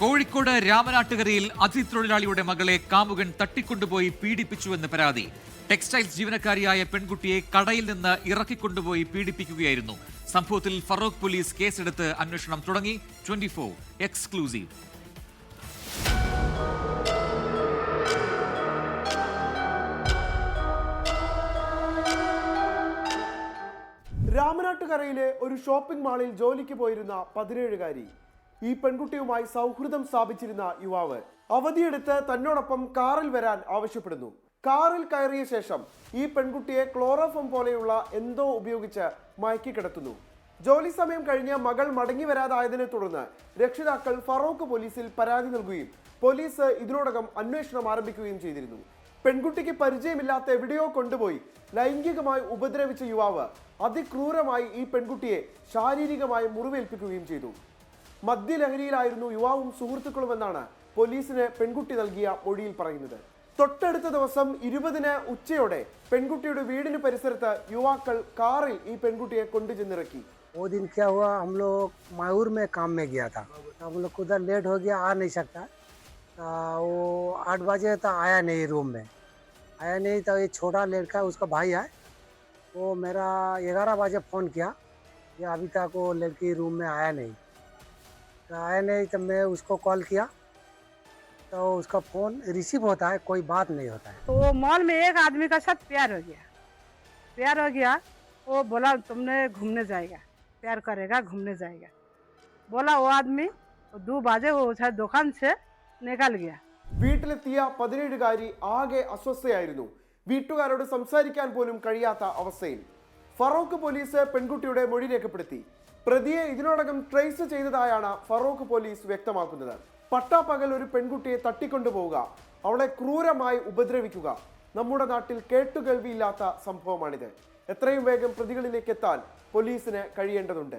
കോഴിക്കോട് രാമനാട്ടുകരയിൽ അതിഥിത്തൊഴിലാളിയുടെ മകളെ കാമുകൻ തട്ടിക്കൊണ്ടുപോയി പീഡിപ്പിച്ചുവെന്ന് പരാതി. ടെക്സ്റ്റൈൽസ് ജീവനക്കാരിയായ പെൺകുട്ടിയെ കടയിൽ നിന്ന് ഇറക്കിക്കൊണ്ടുപോയി പീഡിപ്പിക്കുകയായിരുന്നു. സംഭവത്തിൽ ഫറോക്ക് പോലീസ് കേസെടുത്ത് അന്വേഷണം തുടങ്ങി. 24 എക്സ്ക്ലൂസീവ്. രാമനാട്ടുകരയിലെ ഒരു ഷോപ്പിംഗ് മാളിൽ ജോലിക്ക് പോയിരുന്ന 17-കാരി ഈ പെൺകുട്ടിയുമായി സൗഹൃദം സ്ഥാപിച്ചിരുന്ന യുവാവ് അവധിയെടുത്ത് തന്നോടൊപ്പം കാറിൽ വരാൻ ആവശ്യപ്പെടുന്നു. കാറിൽ കയറിയ ശേഷം ഈ പെൺകുട്ടിയെ ക്ലോറോഫോം പോലെയുള്ള എന്തോ ഉപയോഗിച്ച് മയക്കിക്കിടത്തുന്നു. ജോലി സമയം കഴിഞ്ഞ് മകൾ മടങ്ങി വരാതായതിനെ തുടർന്ന് രക്ഷിതാക്കൾ ഫറോക്ക് പോലീസിൽ പരാതി നൽകുകയും പോലീസ് ഇതിനോടകം അന്വേഷണം ആരംഭിക്കുകയും ചെയ്തിരുന്നു. പെൺകുട്ടിക്ക് പരിചയമില്ലാത്ത എവിടെയോ കൊണ്ടുപോയി ലൈംഗികമായി ഉപദ്രവിച്ച യുവാവ് അതിക്രൂരമായി ഈ പെൺകുട്ടിയെ ശാരീരികമായി മുറിവേൽപ്പിക്കുകയും ചെയ്തു. മദ്യലഹരിയിലായിരുന്നു യുവാവും സുഹൃത്തുക്കളുമെന്നാണ് പോലീസിന് പെൺകുട്ടി നൽകിയ മൊഴിയിൽ പറയുന്നത്. തൊട്ടടുത്ത ദിവസം 20-ന് ഉച്ചയോടെ പെൺകുട്ടിയുടെ വീടിന് പരിസരത്ത് യുവാക്കൾ കാറിൽ ഈ പെൺകുട്ടിയെ കൊണ്ടുചെന്നിറക്കി. वो दिन क्या हुआ, हम लोग मायूर में काम में गया था, हम लोग उधर लेट हो गया, आ नहीं सकता। वो 8 बजे तक आया नहीं, रूम में आया नहीं। तो ये छोटा लड़का उसका भाई है, वो मेरा 11 बजे फ़ोन किया कि अभी तक वो लड़की रूम में आया नहीं। तो आया नहीं तो मैं उसको कॉल किया तो उसका फ़ोन रिसीव होता है, कोई बात नहीं होता है। तो वो मॉल में एक आदमी का साथ प्यार हो गया। वो बोला तुमने घूमने जाएगा, प्यार करेगा, घूमने जाएगा। बोला वो आदमी 2 बजे वो दुकान से निकल गया. വീട്ടിലെത്തിയ 17-കാരി ആകെ അസ്വസ്ഥയായിരുന്നു. വീട്ടുകാരോട് സംസാരിക്കാൻ പോലും കഴിയാത്ത അവസ്ഥയിൽ ഫറോക്ക് പോലീസ് പെൺകുട്ടിയുടെ മൊഴി രേഖപ്പെടുത്തി. പ്രതിയെ ഇതിനോടകം ട്രേസ് ചെയ്തതായാണ് ഫറോക്ക് പോലീസ് വ്യക്തമാക്കുന്നത്. പട്ടാപ്പകൽ ഒരു പെൺകുട്ടിയെ തട്ടിക്കൊണ്ടുപോവുക, അവളെ ക്രൂരമായി ഉപദ്രവിക്കുക നമ്മുടെ നാട്ടിൽ കേട്ടുകേൾവിയില്ലാത്ത സംഭവമാണിത്. എത്രയും വേഗം പ്രതികളിലേക്ക് എത്താൻ പോലീസിന് കഴിയേണ്ടതുണ്ട്.